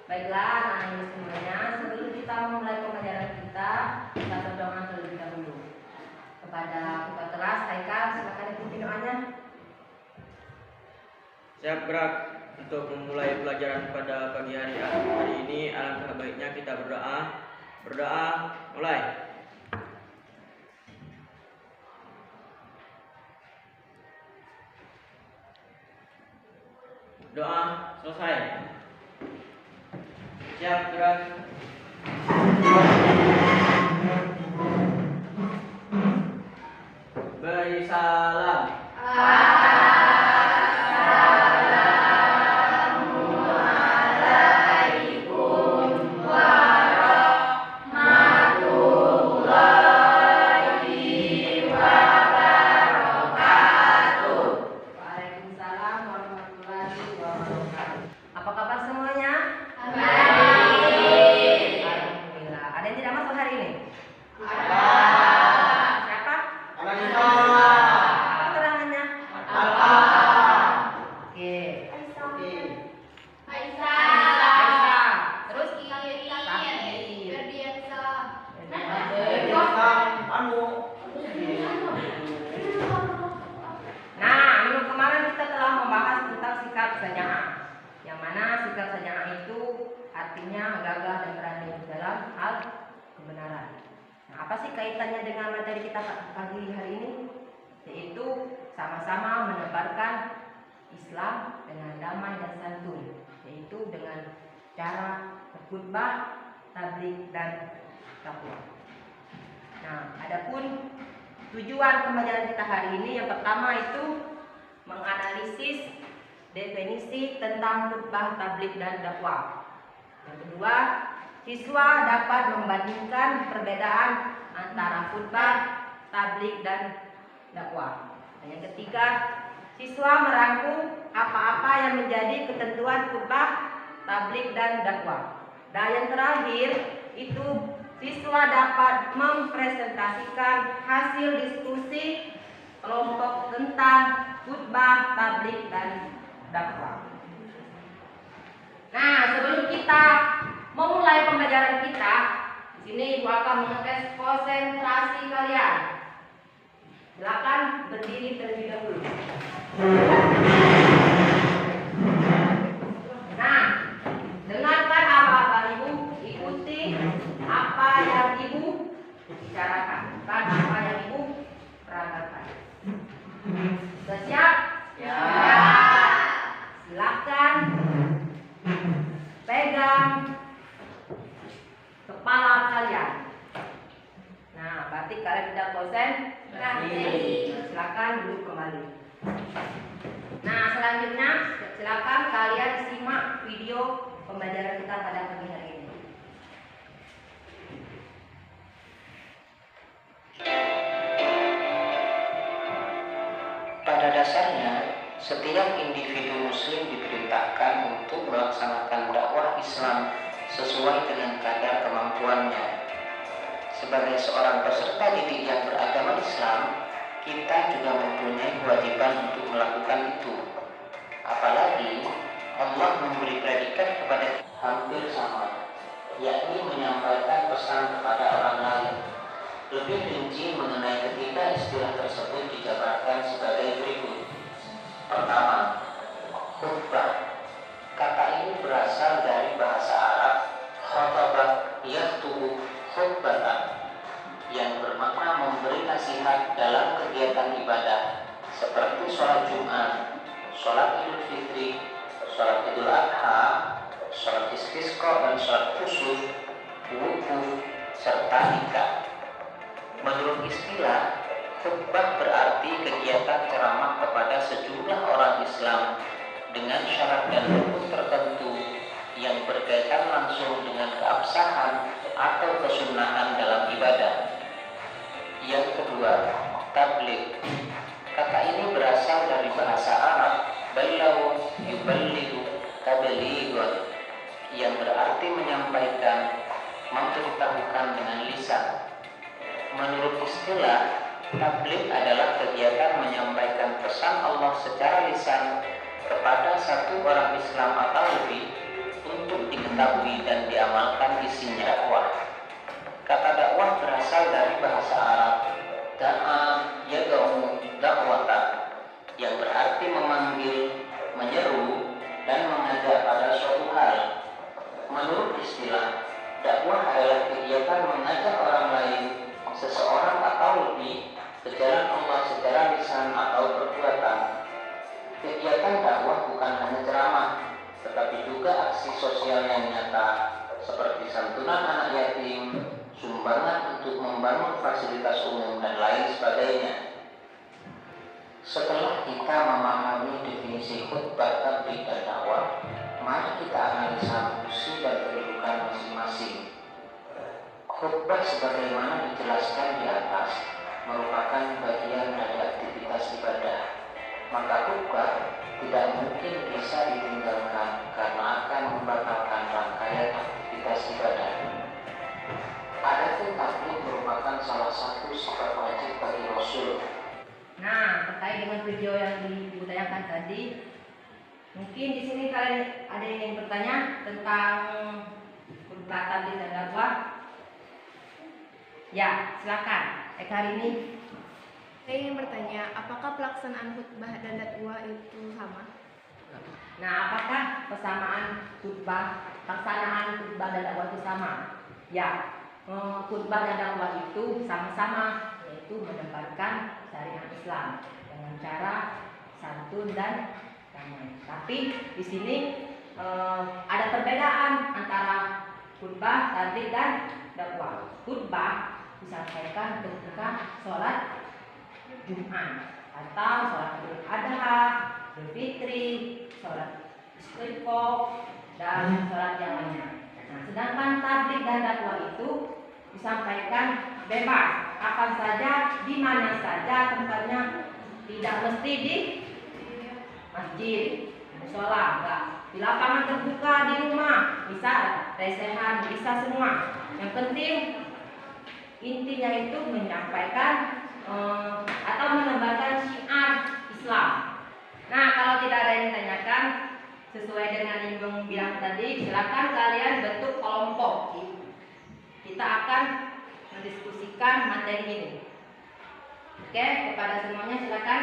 Baiklah, anak-anak semuanya, sebelum kita memulai pembelajaran kita berdoa terlebih dahulu. Kepada kita kelas, Haikal, silakan ikuti doanya. Siap gerak untuk memulai pelajaran pada pagi hari ini. Alangkah baiknya kita berdoa. Berdoa, mulai. Doa selesai. Siap gerak. Beri salam. Waalaikumsalam warahmatullahi wabarakatuh. Apa kabar semuanya? Alhamdulillah. Ada yang tidak masuk hari ini? Siapa? Apa keterangannya? Oke. Aisyah. Terus Nah, minggu kemarin kita telah membahas tentang sikap sanjaa. Yang mana sikap sanjaa itu artinya gagah dan berani dalam hal kebenaran. Nah, apa sih kaitannya dengan materi kita pagi hari ini? Yaitu sama-sama menebarkan Islam dengan damai dan santun, yaitu dengan cara berkhutbah, tabligh dan dakwah. Nah, adapun tujuan pembelajaran kita hari ini yang pertama itu menganalisis definisi tentang khutbah, tabligh dan dakwah. Yang kedua, siswa dapat membandingkan perbedaan antara khutbah, tabligh dan dakwah. Dan yang ketiga, siswa merangkum apa-apa yang menjadi ketentuan khutbah, tabligh dan dakwah. Dan yang terakhir itu siswa dapat mempresentasikan hasil diskusi kelompok tentang khutbah, tabligh dan dakwah. Nah, sebelum kita memulai pembelajaran kita, di sini Ibu akan mengetes konsentrasi kalian. Silakan berdiri terlebih dahulu. Nah, dengarkan apa Ibu, ikuti apa yang Ibu bicarakan, bukan apa yang Ibu peragakan. Sudah siap? Ya. Silakan pegang kepala kalian. Nah, berarti kalian sudah konsentrasi. Silakan duduk kembali. Nah, selanjutnya silakan kalian simak video pembelajaran kita pada pagi hari ini. Pada dasarnya, setiap individu muslim diperintahkan untuk melaksanakan dakwah Islam sesuai dengan kadar kemampuannya. Sebagai seorang peserta didik yang beragama Islam, kita juga mempunyai kewajiban untuk melakukan itu. Apalagi Allah memberi predikat kepada hampir sama, yakni menyampaikan pesan kepada orang lain. Lebih rinci mengenai ketiga istilah tersebut dijabarkan sebagai berikut. Pertama, khutbah. Kata ini berasal dari bahasa Arab khatabah yaktubu khutbatan, yang bermakna memberi nasihat dalam kegiatan ibadah seperti sholat Jumat, sholat Idul Fitri, sholat Idul Adha, sholat istisqa dan sholat khusuf, wukuf, serta nikah. Menurut istilah, khutbah berarti kegiatan Islam dengan syarat dan rukun tertentu yang berkaitan langsung dengan keabsahan atau kesunahan dalam ibadah. Yang kedua, tabligh. Kata ini berasal dari bahasa Arab balagh yuballighu tablighun, yang berarti menyampaikan, memberitahukan dengan lisan. Menurut istilah, tabligh adalah kegiatan menyampaikan pesan Allah secara lisan kepada satu orang Islam atau lebih untuk diketahui dan diamalkan isinya dakwah. Kata dakwah berasal dari bahasa Arab da'a yad'u da'wata, yang berarti memanggil, menyeru, dan mengajak pada suatu hal. Menurut istilah, dakwah adalah kegiatan mengajak orang lain, seseorang atau lebih, ke jalan Allah secara lisan atau perbuatan. Kegiatan dakwah bukan hanya ceramah, tetapi juga aksi sosial yang nyata, seperti santunan anak yatim, sumbangan untuk membangun fasilitas umum, dan lain sebagainya. Setelah kita memahami definisi khutbah, tabligh, dan dakwah, mari kita analisa fungsi dan kedudukan masing-masing. Khutbah sebagaimana dijelaskan di atas merupakan bagian dari aktivitas ibadah. Maka khutbah tidak mungkin bisa ditinggalkan karena akan membatalkan rangkaian aktivitas ibadah. Adapun tabligh merupakan salah satu sifat wajib bagi Rasul. Nah, terkait dengan video yang ditanyakan tadi, mungkin di sini kalian ada yang ingin bertanya tentang khutbah, tabligh, dan dakwah. Ya, silakan. Hari ini Saya ingin bertanya, apakah pelaksanaan khutbah dan dakwah itu sama? Nah, apakah pelaksanaan khutbah dan dakwah itu sama? Ya, khutbah dan dakwah itu sama-sama, yaitu menebarkan syariat Islam dengan cara santun dan damai. Tapi di sini ada perbedaan antara khutbah, tabligh, dan dakwah. Khutbah disampaikan ketika sholat Jumat atau sholat Idul Adha, Idul Fitri, sholat Istiqo, dan sholat yang lainnya. Nah, sedangkan tabligh dan dakwah itu disampaikan bebas, kapan saja, di mana saja tempatnya, tidak mesti di masjid, musola, enggak, di lapangan terbuka, di rumah, bisa recehan, bisa semua. Yang penting intinya itu menyampaikan atau menebarkan syiar Islam. Nah, kalau tidak ada yang ditanyakan sesuai dengan yang Bung bilang tadi, silakan kalian bentuk kelompok. Kita akan mendiskusikan materi ini. Oke, kepada semuanya silakan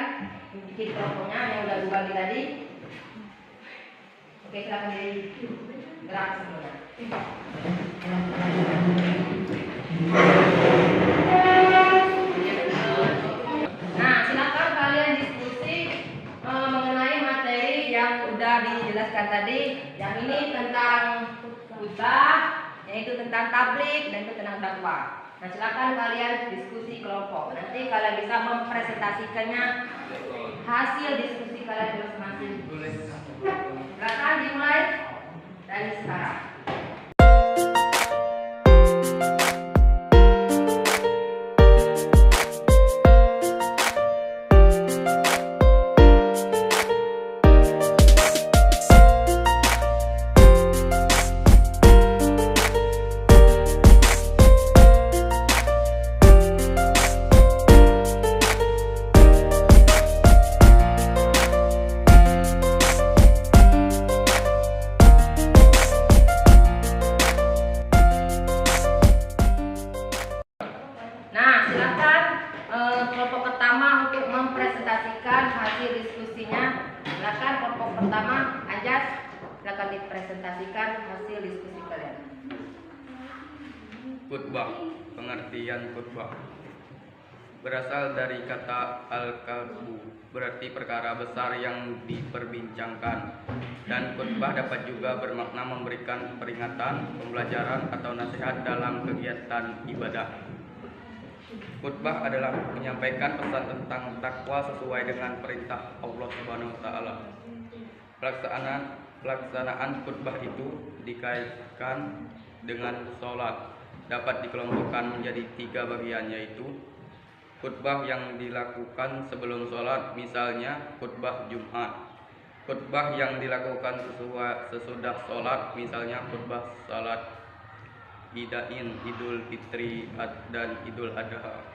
bikin kelompoknya yang udah dibagi tadi. Oke, silakan gerak semuanya. Nah, silakan kalian diskusi mengenai materi yang udah dijelaskan tadi. Yang ini tentang khutbah, yaitu tentang tabligh, dan itu tentang dakwah. Nah, silakan kalian diskusi kelompok. Nanti kalian bisa mempresentasikannya hasil diskusi kalian masing-masing. Silakan dimulai dari sekarang. Kelompok pertama untuk mempresentasikan hasil diskusinya. Silakan kelompok pertama, Anjas, silakan dipresentasikan hasil diskusi kalian. Khutbah. Pengertian khutbah berasal dari kata al-kalbu, berarti perkara besar yang diperbincangkan. Dan khutbah dapat juga bermakna memberikan peringatan, pembelajaran, atau nasihat dalam kegiatan ibadah. Khutbah adalah menyampaikan pesan tentang takwa sesuai dengan perintah Allah Subhanahu wa taala. Pelaksanaan khutbah itu dikaitkan dengan sholat. Dapat dikelompokkan menjadi 3 bagian, yaitu khutbah yang dilakukan sebelum sholat, misalnya khutbah Jumat. Khutbah yang dilakukan sesudah sholat, misalnya khutbah salat Idain, Idul Fitri dan Idul Adha.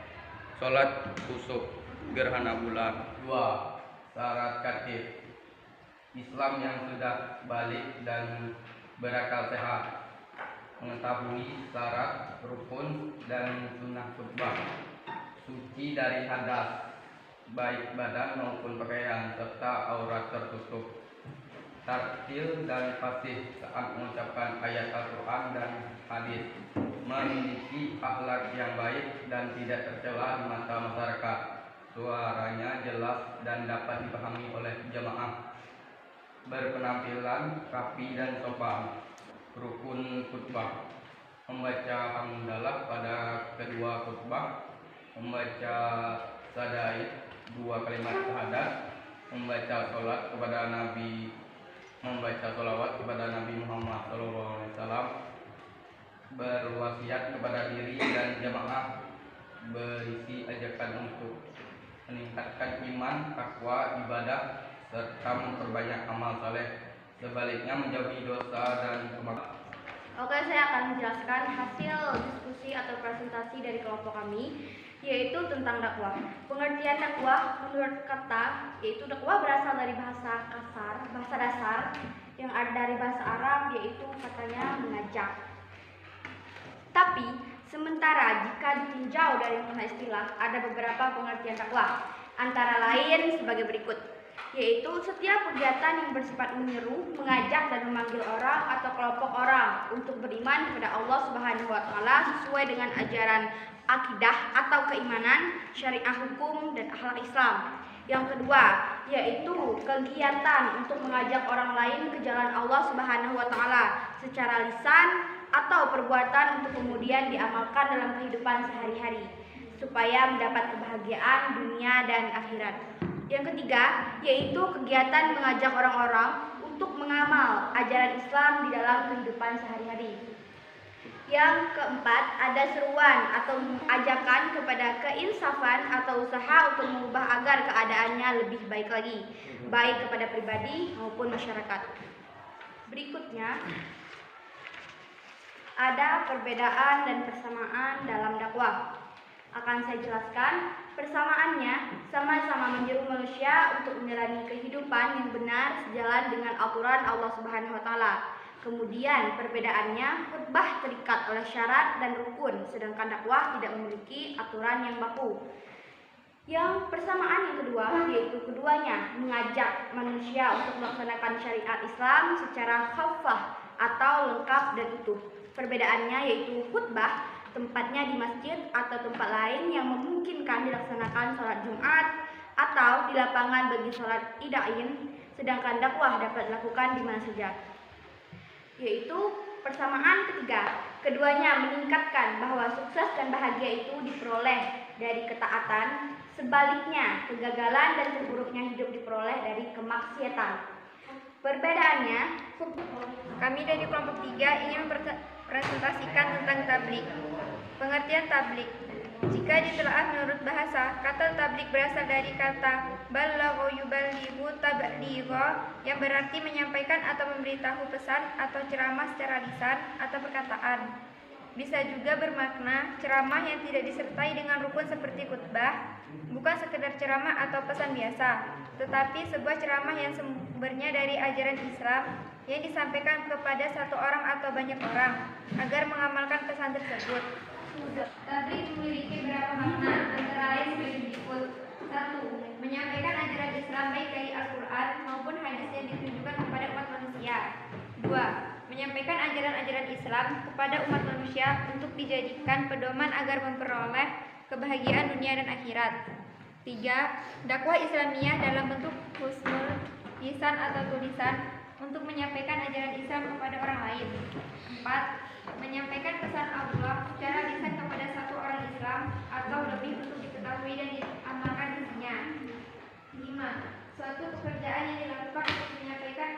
Sholat kusuf, gerhana bulan. 2. Syarat khatib. Islam yang sudah balik dan berakal sehat, mengetahui syarat, rukun, dan sunnah khutbah, suci dari hadas, baik badan maupun pakaian, serta aurat tertutup, tartil dan fasih saat mengucapkan ayat Al-Quran dan hadis, memiliki akhlak yang baik dan tidak tercela di mata masyarakat, suaranya jelas dan dapat dipahami oleh jamaah, berpenampilan rapi dan sopan. Rukun khutbah: membaca hamdalah pada kedua khutbah, membaca sadaid 2 kalimat syahadat, membaca sholawat kepada Nabi Muhammad SAW, berwasiat kepada diri dan jamaah, berisi ajakan untuk meningkatkan iman, takwa, ibadah, serta memperbanyak amal saleh, sebaliknya menjauhi dosa dan kemaksiatan. Oke, saya akan menjelaskan hasil diskusi atau presentasi dari kelompok kami, yaitu tentang dakwah. Pengertian dakwah menurut kata, yaitu dakwah berasal dari bahasa dasar yang ada dari bahasa Arab, yaitu katanya mengajak. Tapi sementara jika ditinjau dari makna istilah, ada beberapa pengertian dakwah, antara lain sebagai berikut, yaitu setiap kegiatan yang bersifat menyeru, mengajak dan memanggil orang atau kelompok orang untuk beriman kepada Allah Subhanahu wa taala sesuai dengan ajaran akidah atau keimanan, syariah hukum dan akhlak Islam. Yang kedua, yaitu kegiatan untuk mengajak orang lain ke jalan Allah Subhanahu wa taala secara lisan atau perbuatan untuk kemudian diamalkan dalam kehidupan sehari-hari supaya mendapat kebahagiaan dunia dan akhirat. Yang ketiga, yaitu kegiatan mengajak orang-orang untuk mengamal ajaran Islam di dalam kehidupan sehari-hari. Yang keempat, ada seruan atau ajakan kepada keinsafan atau usaha untuk mengubah agar keadaannya lebih baik lagi, baik kepada pribadi maupun masyarakat. Berikutnya, ada perbedaan dan persamaan dalam dakwah. Akan saya jelaskan. Persamaannya sama-sama menyeru manusia untuk menjalani kehidupan yang benar sejalan dengan aturan Allah Subhanahu wa taala. Kemudian perbedaannya, khutbah terikat oleh syarat dan rukun, sedangkan dakwah tidak memiliki aturan yang baku. Yang persamaan yang kedua, yaitu keduanya mengajak manusia untuk melaksanakan syariat Islam secara khafah atau lengkap dan utuh. Perbedaannya yaitu khutbah tempatnya di masjid atau tempat lain yang memungkinkan dilaksanakan sholat Jumat atau di lapangan bagi sholat Idain, sedangkan dakwah dapat dilakukan di mana saja. Yaitu persamaan ketiga, keduanya meningkatkan bahwa sukses dan bahagia itu diperoleh dari ketaatan, sebaliknya kegagalan dan terburuknya hidup diperoleh dari kemaksiatan. Perbedaannya, Kami dari kelompok 3 ingin mempresentasikan tentang tablik. Pengertian tablik. Jika ditelaah menurut bahasa, kata tablik berasal dari kata balagha yuballighu tabligha, yang berarti menyampaikan atau memberitahu pesan atau ceramah secara lisan atau perkataan. Bisa juga bermakna ceramah yang tidak disertai dengan rukun seperti khutbah, bukan sekedar ceramah atau pesan biasa, tetapi sebuah ceramah yang sumbernya dari ajaran Islam yang disampaikan kepada satu orang atau banyak orang agar mengamalkan pesan tersebut. tabligh memiliki beberapa makna, antara lain sebagai berikut. 1. Menyampaikan ajaran Islam baik dari Al-Quran maupun hadis yang ditujukan kepada umat manusia. 2. Menyampaikan ajaran-ajaran Islam kepada umat manusia untuk dijadikan pedoman agar memperoleh kebahagiaan dunia dan akhirat. 3. Dakwah Islamiyah dalam bentuk husnul lisan atau tulisan untuk menyampaikan ajaran Islam kepada orang lain. 4. Menyampaikan pesan Allah secara lisan kepada satu orang Islam atau lebih untuk diketahui dan diamalkan isinya. 5. Suatu pekerjaan yang dilakukan untuk menyampaikan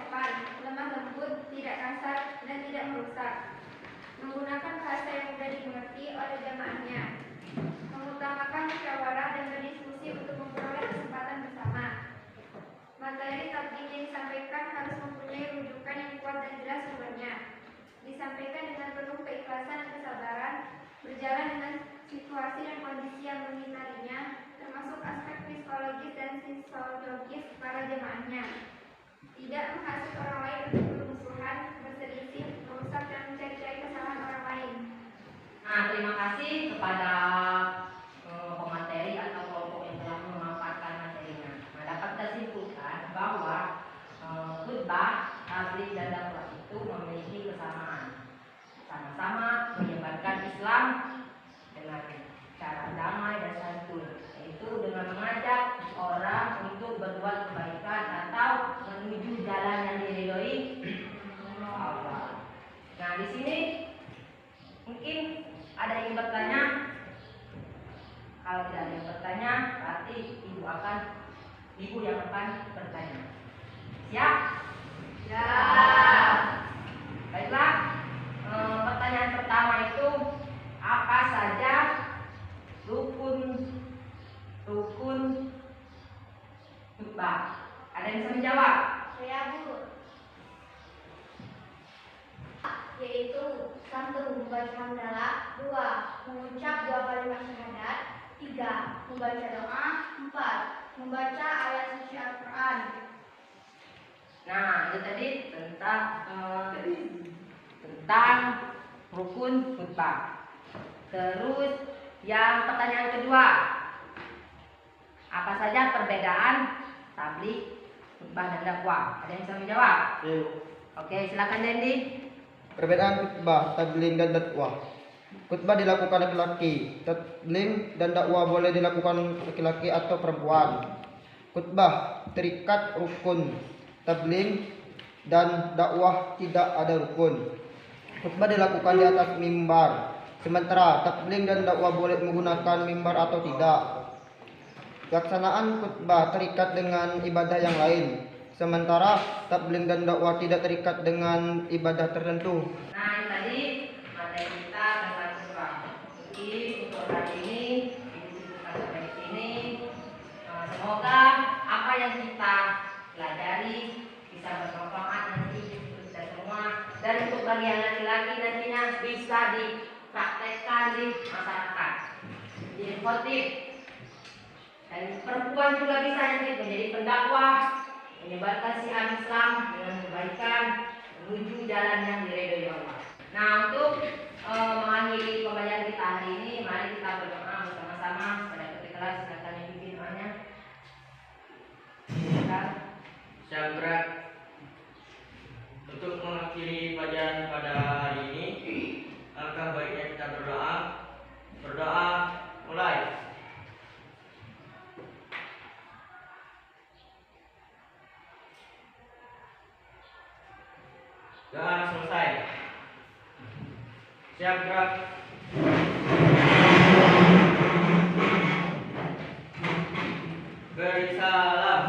sopan, lemah lembut, tidak kasar, dan tidak merusak. Menggunakan bahasa yang mudah dimengerti oleh jamaahnya. Mengutamakan musyawarah dan berdiskusi untuk memperoleh kesempatan bersama. Materi tabligh yang disampaikan harus mempunyai rujukan yang kuat dan jelas sumbernya. Disampaikan dengan penuh keikhlasan dan kesabaran, berjalan dengan situasi dan kondisi yang mengitarinya, termasuk aspek psikologis dan sosiologis para jemaahnya. Tidak menghasut orang lain untuk bermusuhan, berselisih, merusak dan mencari-cari kesalahan orang lain. Nah, terima kasih kepada pemateri atau kelompok yang telah memaparkan materinya. Nah, dapat kita simpulkan bahwa khutbah, tabligh dan dakwah itu memiliki kesamaan. Sama-sama menyebarkan Islam dengan cara damai dan santun, yaitu dengan mengajak orang untuk berbuat kebaikan atau menuju jalan yang diridhoi Allah. Nah, di sini mungkin ada yang bertanya. Kalau tidak ada yang bertanya, berarti ibu yang akan bertanya. Siap? Ya. Baiklah. Pertanyaan pertama itu, apa saja rukun khutbah? Ada yang bisa menjawab? Saya Bu. Yaitu 1. Membaca hamdalah, 2. Mengucap 2 kalimat syahadat, 3. Membaca doa, 4. Membaca ayat suci Al-Quran. Nah, itu tadi tentang rukun khutbah. Terus yang pertanyaan kedua, apa saja perbedaan tabligh, khutbah dan dakwah? Ada yang bisa menjawab? Oke, silakan Dendi. Perbedaan khutbah, tabligh dan dakwah. Khutbah dilakukan laki-laki, tabligh dan dakwah boleh dilakukan laki-laki atau perempuan. Khutbah terikat rukun, tabligh dan dakwah tidak ada rukun. Khutbah dilakukan di atas mimbar, sementara tabligh dan dakwah boleh menggunakan mimbar atau tidak. Pelaksanaan khutbah terikat dengan ibadah yang lain, sementara tabligh dan dakwah tidak terikat dengan ibadah tertentu. Nah, ini tadi materi kita tentang khutbah. Jadi untuk hari ini kita sampai di sini. Semoga apa yang kita pelajari bisa bermanfaat nanti untuk kita semua, dan untuk bagian laki-laki nantinya bisa dipraktekkan di masyarakat, jadi khotib, dan perempuan juga bisa nanti menjadi pendakwah, menyebarkan syiar Islam dengan kebaikan menuju jalan yang diridhoi Allah. Nah, untuk mengakhiri pembelajaran kita hari ini, mari kita berdoa bersama-sama pada kelas. Silakan yang bimbing doanya. Siap gerak. Untuk mengakhiri pelajaran pada hari ini, alangkah baiknya kita berdoa. Berdoa mulai. Doa selesai. Siap gerak. Beri salam.